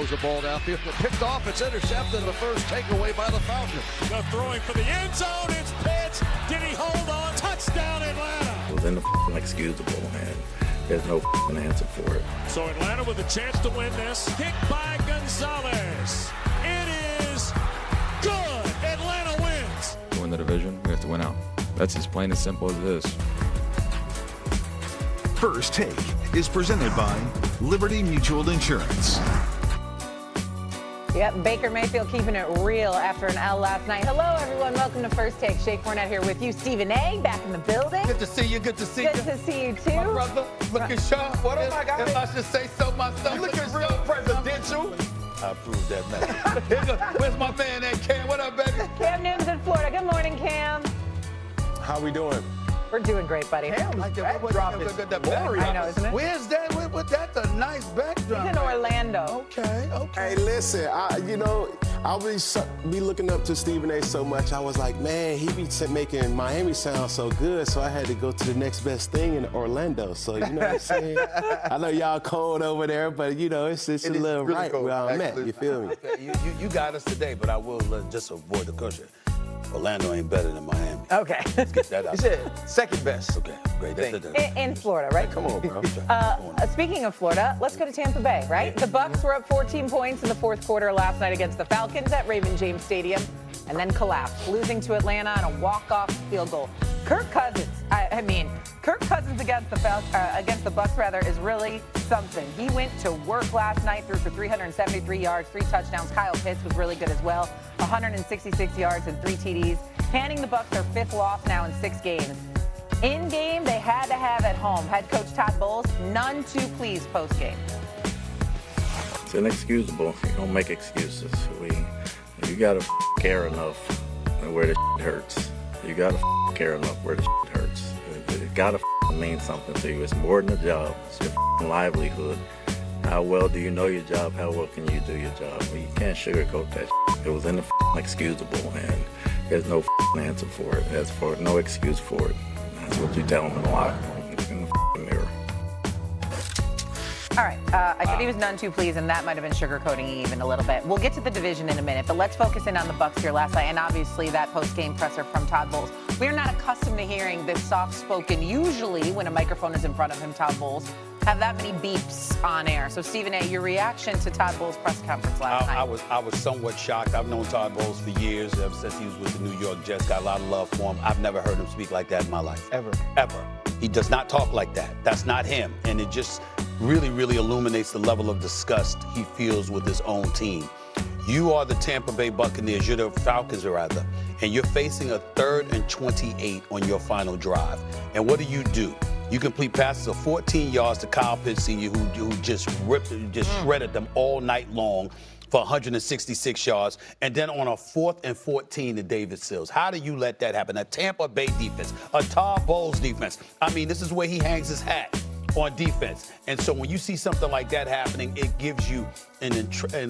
throws the ball downfield. Picked off, it's intercepted, the first takeaway by the Falcons. Go throwing for the end zone, it's Pitts. Did he hold on? Touchdown, Atlanta. It was inexcusable, and there's no answer for it. So Atlanta with a chance to win this. Kick by Gonzalez. It is good. Atlanta wins. To win the division, we have to win out. That's as plain and simple as it is. First Take is presented by Liberty Mutual Insurance. Yep, Baker Mayfield keeping it real after an L last night. Hello, everyone. Welcome to First Take. Shay Fournette here with you. Stephen A. back in the building. Good to see you. Good to see you. Good to see you, too. My brother, looking sharp. What am I got? If I should say so myself. Looking real presidential. I approve that message. Where's my man at, Cam? What up, baby? Cam Newton's in Florida. Good morning, Cam. How we doing? We're doing great, buddy. Cam, like that backdrop is glorious. I know, isn't it? Where's that? That's a nice backdrop. He's in Orlando. Okay. Hey, listen, I'll be looking up to Stephen A. so much. I was like, man, he be making Miami sound so good, so I had to go to the next best thing in Orlando. So, you know what I'm saying? I know y'all cold over there, but, it's a little really right cold, where I'm actually. at. You feel me? Okay, you got us today, but I will just avoid the cushion. Orlando ain't better than Miami. Okay. Let's get that out. He said second best. Okay, great. In Florida, right? Come on, bro. Speaking of Florida, let's go to Tampa Bay, right? The Bucs were up 14 points in the fourth quarter last night against the Falcons at Raymond James Stadium and then collapsed, losing to Atlanta on a walk-off field goal. Kirk Cousins against the Bucs is really something. He went to work last night, threw for 373 yards, 3 touchdowns. Kyle Pitts was really good as well, 166 yards and 3 TDs, handing the Bucs their 5th loss now in 6 games. In game, they had to have at home. Head coach Todd Bowles, none too pleased post-game. It's inexcusable. You don't make excuses. You gotta care enough where the hurts. You gotta care enough where the hurts. It gotta mean something to you. It's more than a job. It's your livelihood. How well do you know your job? How well can you do your job? You can't sugarcoat that. It was inexcusable, and there's no answer for it. There's no excuse for it. That's what you tell them in the locker room, in the mirror. All right, I said he was none too pleased, and that might have been sugarcoating even a little bit. We'll get to the division in a minute, but let's focus in on the Bucs here last night, and obviously that post-game presser from Todd Bowles. We're not accustomed to hearing this soft-spoken, usually when a microphone is in front of him, Todd Bowles, have that many beeps on air. So, Stephen A., your reaction to Todd Bowles' press conference last night? I was somewhat shocked. I've known Todd Bowles for years, ever since he was with the New York Jets. Got a lot of love for him. I've never heard him speak like that in my life. Ever. He does not talk like that. That's not him. And it just really, really illuminates the level of disgust he feels with his own team. You are the Tampa Bay Buccaneers. You're the Falcons, rather. And you're facing a 3rd and 28 on your final drive. And what do? You complete passes of 14 yards to Kyle Pitts Sr., who just shredded them all night long for 166 yards. And then on a 4th and 14 to David Sills. How do you let that happen? A Tampa Bay defense, a Todd Bowles defense. I mean, this is where he hangs his hat on defense. And so when you see something like that happening, it gives you an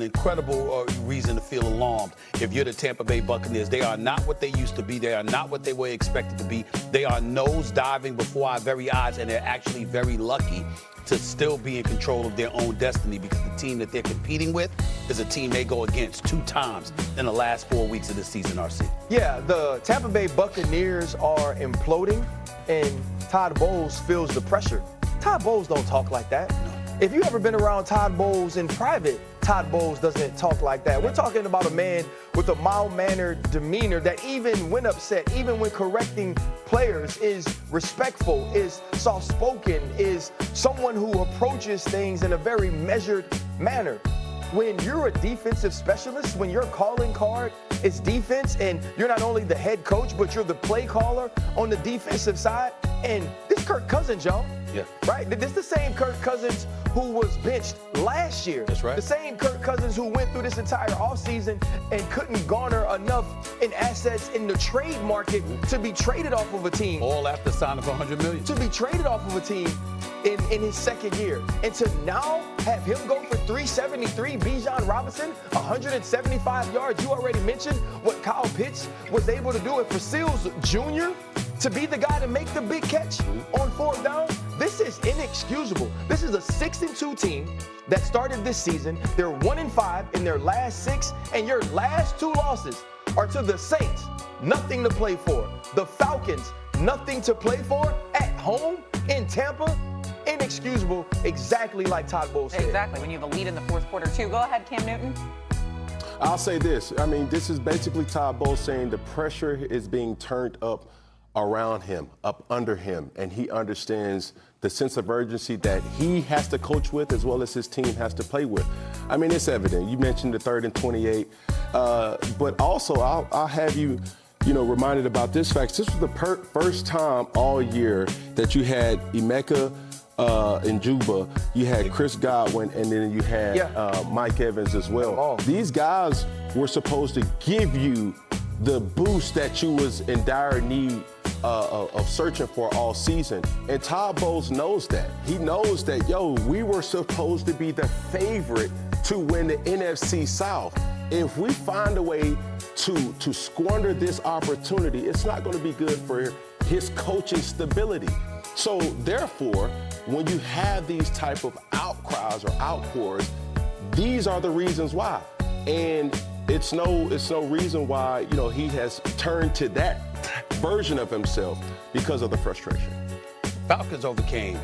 incredible reason to feel alarmed. If you're the Tampa Bay Buccaneers, they are not what they used to be. They are not what they were expected to be. They are nose diving before our very eyes, and they're actually very lucky to still be in control of their own destiny, because the team that they're competing with is a team they go against 2 times in the last 4 weeks of the season, RC. Yeah, the Tampa Bay Buccaneers are imploding, and Todd Bowles feels the pressure. Todd Bowles don't talk like that. No. If you ever been around Todd Bowles in private, Todd Bowles doesn't talk like that. We're talking about a man with a mild-mannered demeanor that even when upset, even when correcting players, is respectful, is soft-spoken, is someone who approaches things in a very measured manner. When you're a defensive specialist, when your calling card is defense, and you're not only the head coach, but you're the play caller on the defensive side, and this Kirk Cousins, y'all. Yeah. Right? This is the same Kirk Cousins who was benched last year. That's right. The same Kirk Cousins who went through this entire offseason and couldn't garner enough in assets in the trade market to be traded off of a team. All after signing for $100 million. To be traded off of a team in his second year. And to now have him go for 373, Bijan Robinson, 175 yards. You already mentioned what Kyle Pitts was able to do. And for Sills Jr., to be the guy to make the big catch on 4th down, this is inexcusable. This is a 6-2 team that started this season. They're 1-5 in their last 6, and your last 2 losses are to the Saints. Nothing to play for. The Falcons, nothing to play for at home in Tampa. Inexcusable, exactly like Todd Bowles said. Exactly, when you have a lead in the 4th quarter, too. Go ahead, Cam Newton. I'll say this. I mean, this is basically Todd Bowles saying the pressure is being turned up around him, up under him, and he understands the sense of urgency that he has to coach with as well as his team has to play with. I mean, it's evident. You mentioned the 3rd and 28, but also I'll have you reminded about this fact. This was the first time all year that you had Emeka in Juba, you had Chris Godwin, and then you had Mike Evans as well. These guys were supposed to give you the boost that you was in dire need of searching for all season. And Todd Bowles knows that. He knows that, we were supposed to be the favorite to win the NFC South. If we find a way to squander this opportunity, it's not going to be good for his coaching stability. So therefore, when you have these type of outcries or outpours, these are the reasons why. And it's no reason why, he has turned to that version of himself because of the frustration. Falcons overcame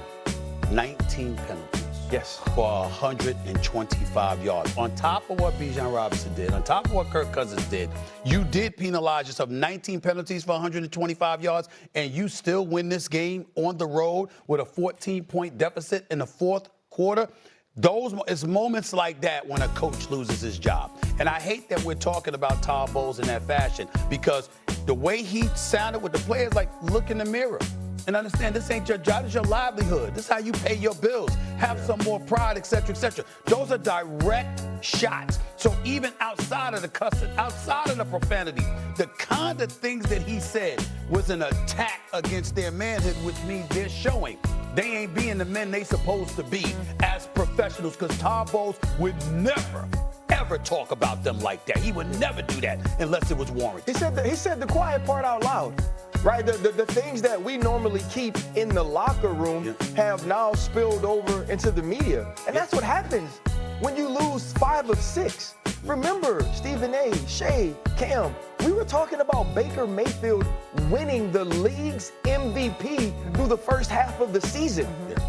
19 penalties. Yes. For 125 yards. On top of what Bijan Robinson did, on top of what Kirk Cousins did, you did penalize yourself 19 penalties for 125 yards, and you still win this game on the road with a 14-point deficit in the 4th quarter. It's moments like that when a coach loses his job. And I hate that we're talking about Todd Bowles in that fashion, because the way he sounded with the players, like, look in the mirror and understand this ain't your job, it's your livelihood. This is how you pay your bills. Have some more pride, et cetera, et cetera. Those are direct shots. So even outside of the cussing, outside of the profanity, the kind of things that he said was an attack against their manhood, which means they're showing they ain't being the men they supposed to be as professionals, because Todd Bowles would never, ever talk about them like that. He would never do that unless it was warranted. He said the quiet part out loud. Right, the things that we normally keep in the locker room have now spilled over into the media. And that's what happens when you lose 5 of 6. Remember, Stephen A., Shay, Cam, we were talking about Baker Mayfield winning the league's MVP through the first half of the season.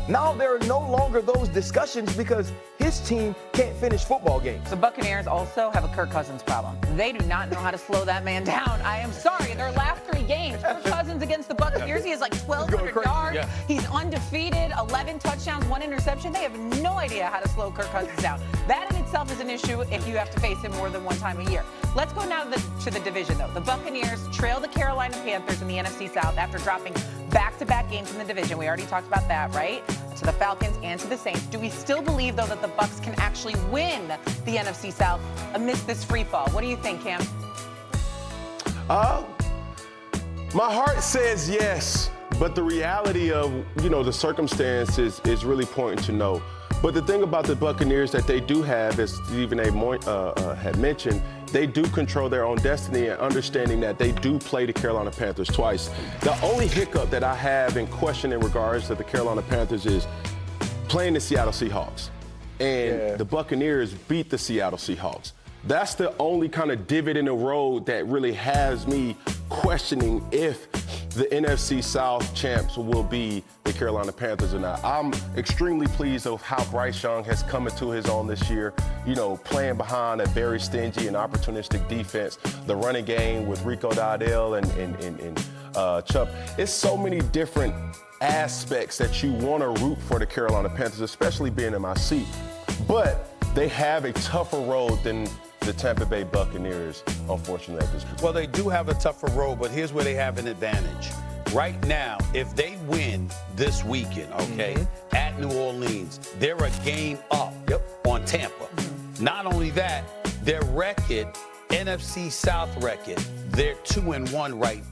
Now there are no longer those discussions because his team can't finish football games. The Buccaneers also have a Kirk Cousins problem. They do not know how to slow that man down. I am sorry. Their last 3 games, Kirk Cousins against the Buccaneers, he has like 1,200 yards. Yeah. He's undefeated, 11 touchdowns, 1 interception. They have no idea how to slow Kirk Cousins down. That in itself is an issue if you have to face him more than one time a year. Let's go now to the division, though. The Buccaneers trail the Carolina Panthers in the NFC South after dropping back-to-back games in the division. We already talked about that, right? To the Falcons and to the Saints. Do we still believe, though, that the Bucs can actually win the NFC South amidst this free fall? What do you think, Cam? My heart says yes, but the reality of, the circumstances is really pointing to no. But the thing about the Buccaneers that they do have, as Stephen A. had mentioned, they do control their own destiny, and understanding that they do play the Carolina Panthers twice. The only hiccup that I have in question in regards to the Carolina Panthers is playing the Seattle Seahawks. And the Buccaneers beat the Seattle Seahawks. That's the only kind of divot in the road that really has me questioning if the NFC South champs will be the Carolina Panthers or not. I'm extremely pleased of how Bryce Young has come into his own this year, playing behind a very stingy and opportunistic defense, the running game with Rico Dowdell and Chubb. It's so many different aspects that you want to root for the Carolina Panthers, especially being in my seat. But they have a tougher road than the Tampa Bay Buccaneers, unfortunately, at this point. Well, they do have a tougher road, but here's where they have an advantage. Right now, if they win this weekend, at New Orleans, they're a game up on Tampa. Not only that, their record, NFC South record, they're 2-1 right